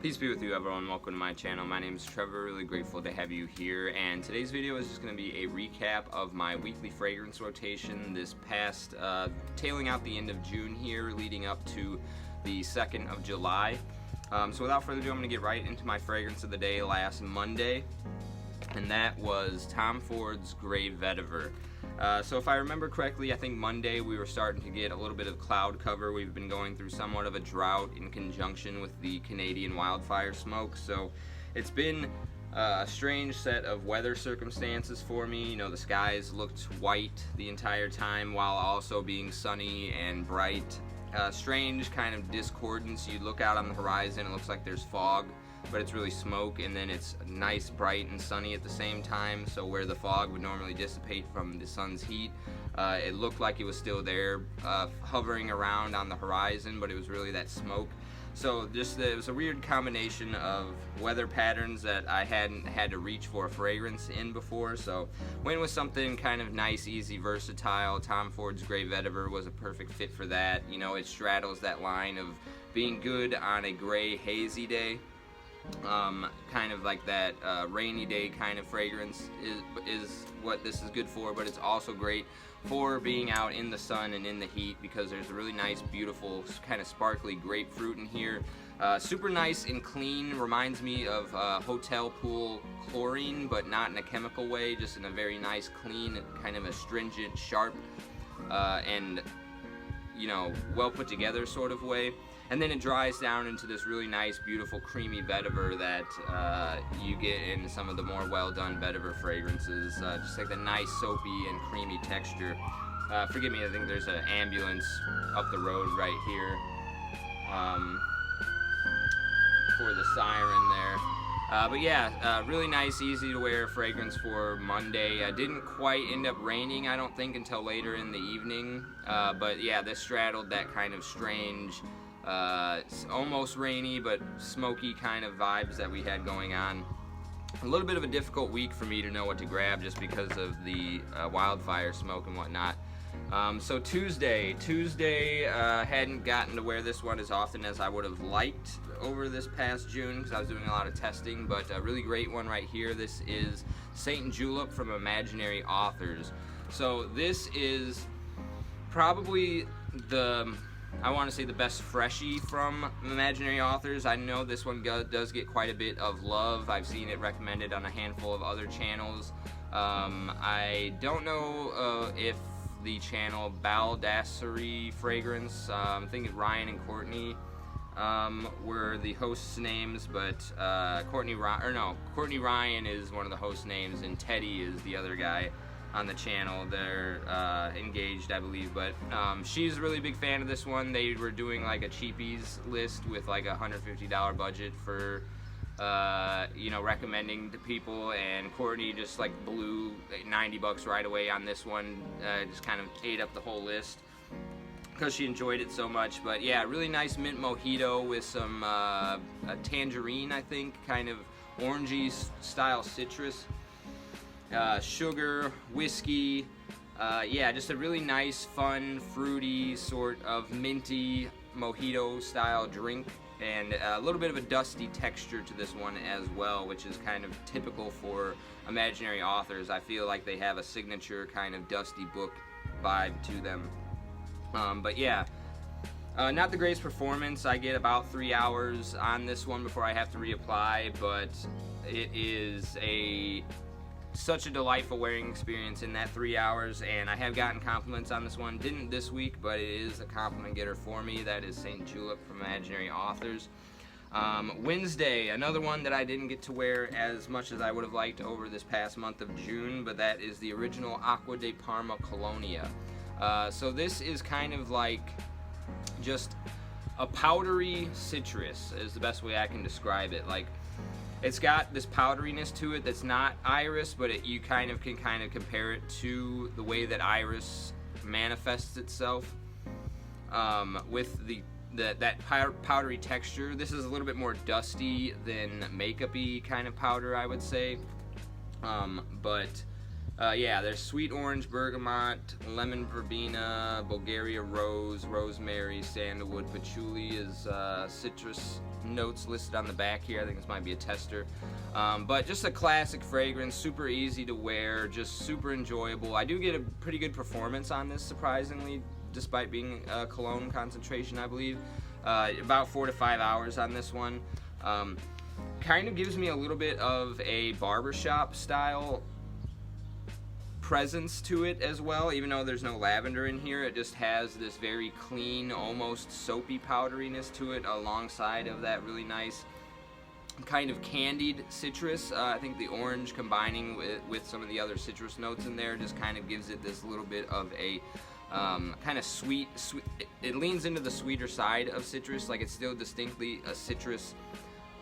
Peace be with you, everyone. Welcome to my channel. My name is Trevor. Really grateful to have you here. And today's video is just going to be a recap of my weekly fragrance rotation this past, tailing out the end of June here, leading up to the 2nd of July. So without further ado, I'm going to get right into my fragrance of the day last Monday, and that was Tom Ford's Gray Vetiver. So if I remember correctly, I think Monday we were starting to get a little bit of cloud cover. We've been going through somewhat of a drought in conjunction with the Canadian wildfire smoke. So it's been a strange set of weather circumstances for me. You know, the skies looked white the entire time while also being sunny and bright. Strange kind of discordance. You look out on the horizon, it looks like there's fog, but it's really smoke, and then it's nice, bright, and sunny at the same time. So where the fog would normally dissipate from the sun's heat, it looked like it was still there, hovering around on the horizon, but it was really that smoke. So it was a weird combination of weather patterns that I hadn't had to reach for a fragrance in before. So went with something kind of nice, easy, versatile. Tom Ford's Gray Vetiver was a perfect fit for that. You know, it straddles that line of being good on a gray, hazy day. Kind of like that rainy day kind of fragrance is what this is good for, but it's also great for being out in the sun and in the heat because there's a really nice, beautiful, kind of sparkly grapefruit in here. Super nice and clean, reminds me of hotel pool chlorine, but not in a chemical way, just in a very nice, clean, kind of astringent, sharp, and, you know, well put together sort of way. And then it dries down into this really nice, beautiful, creamy vetiver that you get in some of the more well-done vetiver fragrances. Just like the nice, soapy and creamy texture. Forgive me, I think there's an ambulance up the road right here for the siren there. But yeah, really nice, easy to wear fragrance for Monday. Didn't quite end up raining, I don't think, until later in the evening. But yeah, this straddled that kind of strange, almost rainy but smoky kind of vibes that we had going on. A little bit of a difficult week for me to know what to grab just because of the wildfire smoke and whatnot. So Tuesday, hadn't gotten to wear this one as often as I would have liked over this past June because I was doing a lot of testing, but a really great one right here. This is Saint Julep from Imaginary Authors. So this is probably I want to say the best freshie from Imaginary Authors. I know this one does get quite a bit of love. I've seen it recommended on a handful of other channels. I don't know if the channel Baldassery Fragrance, I think Ryan and Courtney were the hosts' names, but Courtney Ryan is one of the host names, and Teddy is the other guy on the channel. They're engaged, I believe, but she's a really big fan of this one. They were doing like a cheapies list with like a $150 budget for you know, recommending to people, and Courtney just like blew $90 right away on this one. Just kind of ate up the whole list because she enjoyed it so much. But yeah, really nice mint mojito with some a tangerine, I think, kind of orangey style citrus. Sugar, whiskey, yeah, just a really nice, fun, fruity, sort of minty mojito style drink, and a little bit of a dusty texture to this one as well, which is kind of typical for Imaginary Authors. I feel like they have a signature kind of dusty book vibe to them. But yeah, not the greatest performance. I get about 3 hours on this one before I have to reapply, but it is such a delightful wearing experience in that 3 hours, and I have gotten compliments on this one. Didn't this week, but it is a compliment getter for me. That is Saint Julep from Imaginary Authors. Wednesday, another one that I didn't get to wear as much as I would have liked over this past month of June, but that is the original Acqua de Parma Colonia. So this is kind of like just a powdery citrus is the best way I can describe it. Like, it's got this powderiness to it that's not iris, but you can compare it to the way that iris manifests itself with that powdery texture. This is a little bit more dusty than makeup-y kind of powder, I would say. Yeah, there's sweet orange, bergamot, lemon verbena, Bulgaria rose, rosemary, sandalwood, patchouli is citrus notes listed on the back here. I think this might be a tester. But just a classic fragrance, super easy to wear, just super enjoyable. I do get a pretty good performance on this, surprisingly, despite being a cologne concentration, I believe. About 4 to 5 hours on this one. Kind of gives me a little bit of a barbershop style presence to it as well, even though there's no lavender in here. It just has this very clean, almost soapy powderiness to it, alongside of that really nice kind of candied citrus. I think the orange combining with some of the other citrus notes in there just kind of gives it this little bit of a kind of sweet. It leans into the sweeter side of citrus, like it's still distinctly a citrus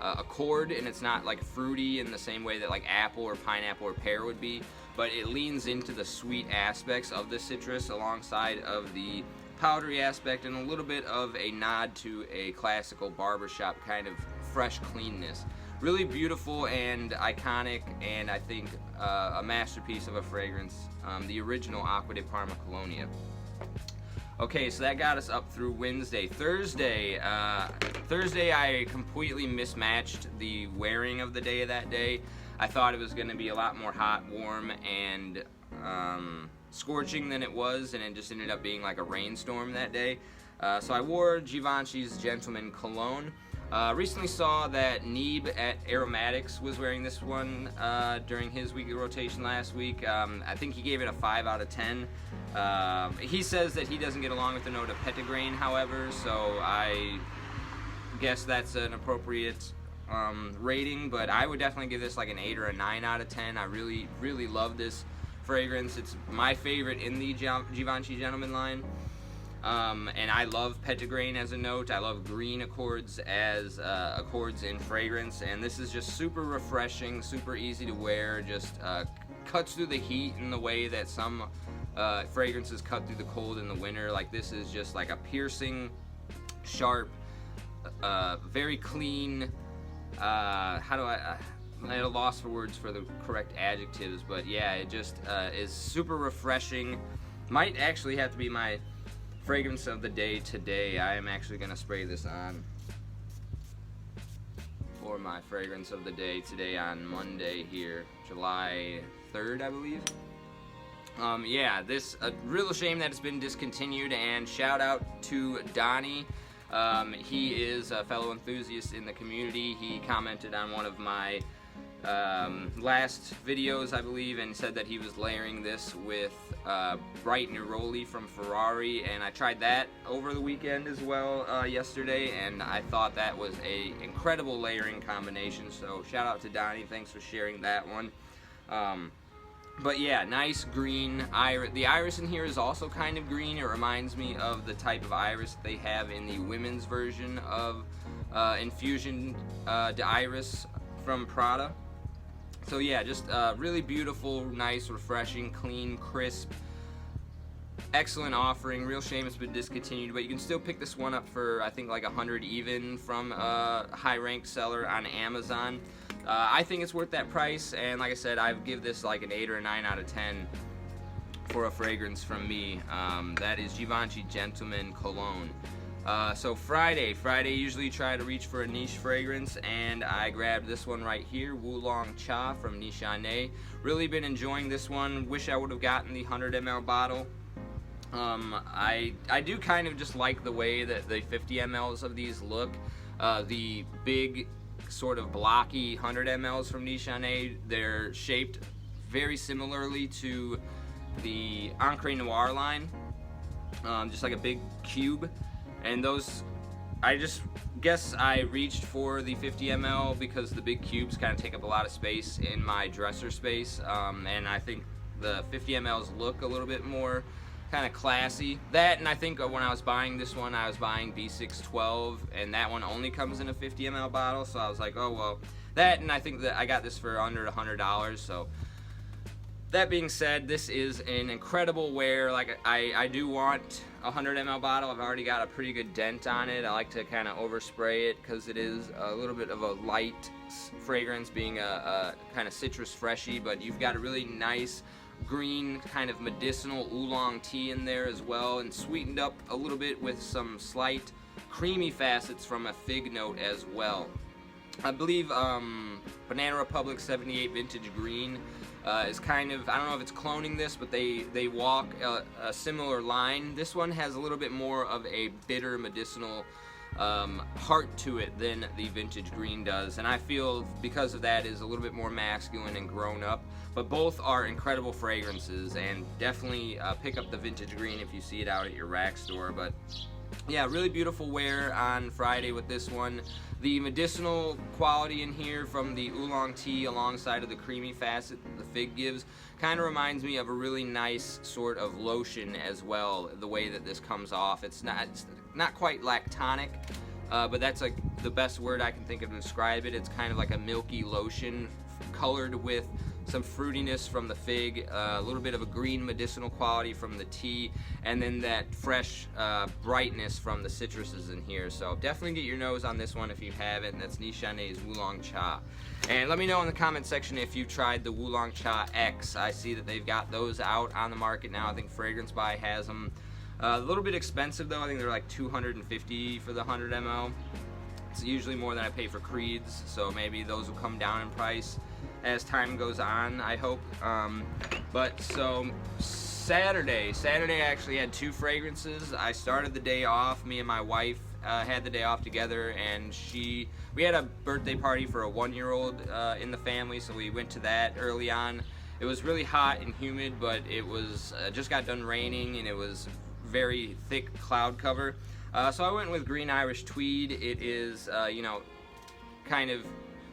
accord, and it's not like fruity in the same way that like apple or pineapple or pear would be, but it leans into the sweet aspects of the citrus alongside of the powdery aspect, and a little bit of a nod to a classical barbershop kind of fresh cleanness. Really beautiful and iconic, and I think a masterpiece of a fragrance, the original Acqua di Parma Colonia. Okay, so that got us up through Wednesday. Thursday, I completely mismatched the wearing of the day of that day. I thought it was going to be a lot more hot, warm, and scorching than it was, and it just ended up being like a rainstorm that day. So I wore Givenchy's Gentleman Cologne. Recently saw that Neeb at Aromatics was wearing this one during his weekly rotation last week. I think he gave it a 5 out of 10. He says that he doesn't get along with the note of petitgrain, however, so I guess that's an appropriate rating, but I would definitely give this like an 8 or a 9 out of 10. I really, really love this fragrance. It's my favorite in the Givenchy Gentleman line. And I love petitgrain as a note. I love green accords as accords in fragrance, and this is just super refreshing, super easy to wear, just cuts through the heat in the way that some fragrances cut through the cold in the winter. Like, this is just like a piercing, sharp, very clean, I'm at a loss for words for the correct adjectives, but yeah, it just is super refreshing. Might actually have to be my fragrance of the day today. I am actually going to spray this on for my fragrance of the day today on Monday here, July 3rd, I believe. Yeah, this a real shame that it's been discontinued, and shout out to Donnie. He is a fellow enthusiast in the community. He commented on one of my last videos, I believe, and said that he was layering this with Bright Neroli from Ferrari, and I tried that over the weekend as well yesterday, and I thought that was a incredible layering combination. So shout out to Donnie, thanks for sharing that one. But yeah, nice green iris. The iris in here is also kind of green. It reminds me of the type of iris that they have in the women's version of Infusion de Iris from Prada. So yeah, just really beautiful, nice, refreshing, clean, crisp, excellent offering. Real shame it's been discontinued, but you can still pick this one up for, I think, like 100 even from a high-ranked seller on Amazon. I think it's worth that price, and like I said, I give this like an 8 or a 9 out of 10 for a fragrance from me. That is Givenchy Gentleman Cologne. So Friday usually try to reach for a niche fragrance, and I grabbed this one right here, Wulong Cha from Nishane. Really been enjoying this one. Wish I would have gotten the 100 ml bottle. I do kind of just like the way that the 50 mLs of these look. The big sort of blocky 100 mLs from Nishane, they're shaped very similarly to the Encre Noir line, just like a big cube. And those, I just guess I reached for the 50 ml because the big cubes kind of take up a lot of space in my dresser space, and I think the 50 mls look a little bit more kind of classy. That, and I think when I was buying this one, I was buying B612, and that one only comes in a 50 ml bottle, so I was like, oh well, that, and I think that I got this for under $100, so that being said, this is an incredible wear. Like, I do want a 100 ml bottle. I've already got a pretty good dent on it. I like to kind of overspray it because it is a little bit of a light fragrance, being a kind of citrus freshy, but you've got a really nice green kind of medicinal oolong tea in there as well, and sweetened up a little bit with some slight creamy facets from a fig note as well. I believe Banana Republic 78 Vintage Green is kind of, I don't know if it's cloning this, but they walk a similar line. This one has a little bit more of a bitter medicinal heart to it than the Vintage Green does, and I feel because of that is a little bit more masculine and grown up. But both are incredible fragrances, and definitely pick up the Vintage Green if you see it out at your rack store. But yeah, really beautiful wear on Friday with this one. The medicinal quality in here from the oolong tea alongside of the creamy facet that the fig gives kind of reminds me of a really nice sort of lotion as well, the way that this comes off. It's not quite lactonic, but that's like the best word I can think of to describe it. It's kind of like a milky lotion colored with some fruitiness from the fig, a little bit of a green medicinal quality from the tea, and then that fresh brightness from the citruses in here. So definitely get your nose on this one if you haven't, and that's Nishane's Wulong Cha. And let me know in the comment section if you've tried the Wulong Cha X. I see that they've got those out on the market now. I think Fragrance Buy has them. A little bit expensive though. I think they're like $250 for the 100 ml. It's usually more than I pay for Creeds, so maybe those will come down in price as time goes on, I hope. But so Saturday I actually had 2 fragrances. I started the day off, me and my wife had the day off together, and we had a birthday party for a 1-year-old in the family, so we went to that early on. It was really hot and humid, but it was just got done raining, and it was very thick cloud cover. So I went with Green Irish Tweed. It is, you know, kind of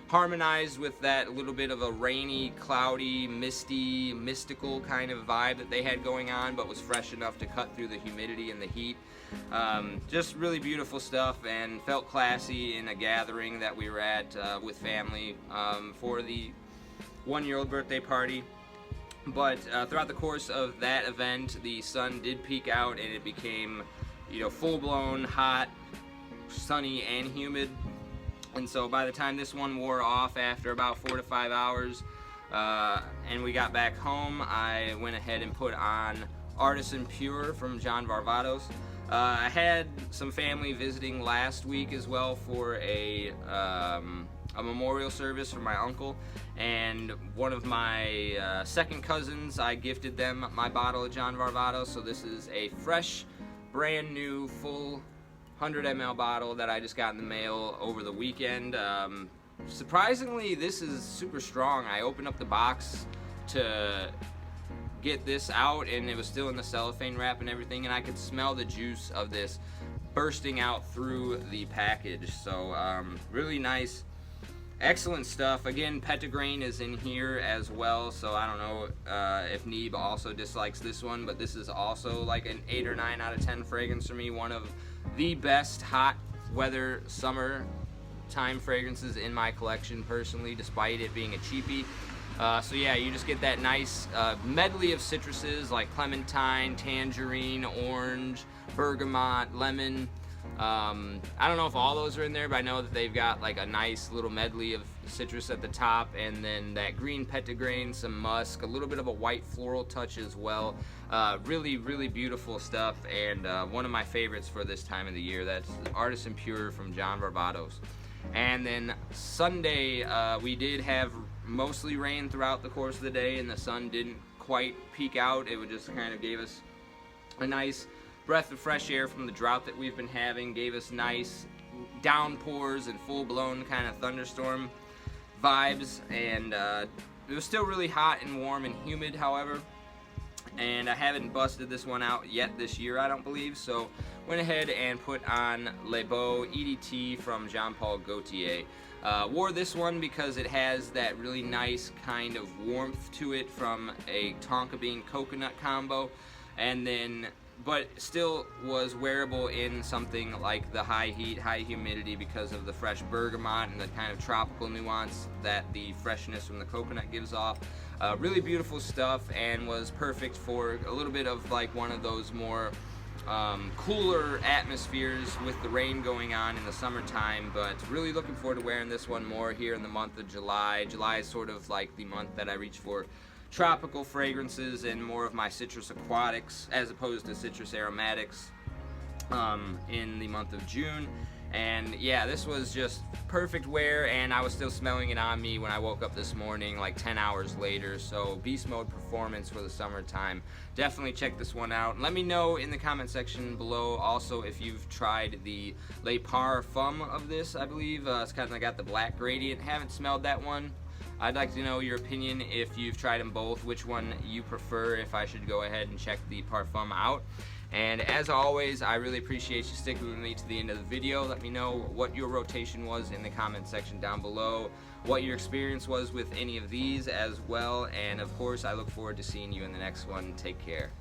harmonized with that little bit of a rainy, cloudy, misty, mystical kind of vibe that they had going on, but was fresh enough to cut through the humidity and the heat. Just really beautiful stuff, and felt classy in a gathering that we were at with family for the 1-year-old birthday party. But throughout the course of that event, the sun did peak out, and it became, you know, full-blown hot, sunny, and humid. And so by the time this one wore off after about 4 to 5 hours and we got back home, I went ahead and put on Artisan Pure from John Varvatos. I had some family visiting last week as well for a memorial service for my uncle, and one of my second cousins, I gifted them my bottle of John Varvatos. So this is a fresh, brand new, full 100 ml bottle that I just got in the mail over the weekend. Surprisingly, this is super strong. I opened up the box to get this out, and it was still in the cellophane wrap and everything, and I could smell the juice of this bursting out through the package. So really nice, excellent stuff. Again, Petitgrain is in here as well, so I don't know if Neeb also dislikes this one, but this is also like an 8 or 9 out of 10 fragrance for me. One of the best hot weather summer time fragrances in my collection personally, despite it being a cheapie. So yeah, you just get that nice medley of citruses like clementine, tangerine, orange, bergamot, lemon. I don't know if all those are in there, but I know that they've got like a nice little medley of citrus at the top, and then that green petitgrain, some musk, a little bit of a white floral touch as well. Really, really beautiful stuff, and one of my favorites for this time of the year. That's Artisan Pure from John Varvatos. And then Sunday, we did have mostly rain throughout the course of the day, and the sun didn't quite peak out. It just kind of gave us a nice breath of fresh air from the drought that we've been having, gave us nice downpours and full-blown kind of thunderstorm vibes, and it was still really hot and warm and humid, however, and I haven't busted this one out yet this year, I don't believe, so went ahead and put on Beau EDT from Jean-Paul Gaultier. Wore this one because it has that really nice kind of warmth to it from a tonka bean coconut combo, and then but still was wearable in something like the high heat, high humidity because of the fresh bergamot and the kind of tropical nuance that the freshness from the coconut gives off. Really beautiful stuff, and was perfect for a little bit of like one of those more cooler atmospheres with the rain going on in the summertime, but really looking forward to wearing this one more here in the month of July. July is sort of like the month that I reach for tropical fragrances and more of my citrus aquatics as opposed to citrus aromatics. in the month of June. And yeah, this was just perfect wear, and I was still smelling it on me when I woke up this morning, like 10 hours later. So beast mode performance for the summertime. Definitely check this one out. Let me know in the comment section below also if you've tried the Le Parfum of this. I believe it's kind of got the black gradient. Haven't smelled that one. I'd like to know your opinion if you've tried them both, which one you prefer, if I should go ahead and check the Parfum out. And as always, I really appreciate you sticking with me to the end of the video. Let me know what your rotation was in the comment section down below, what your experience was with any of these as well, and of course I look forward to seeing you in the next one. Take care.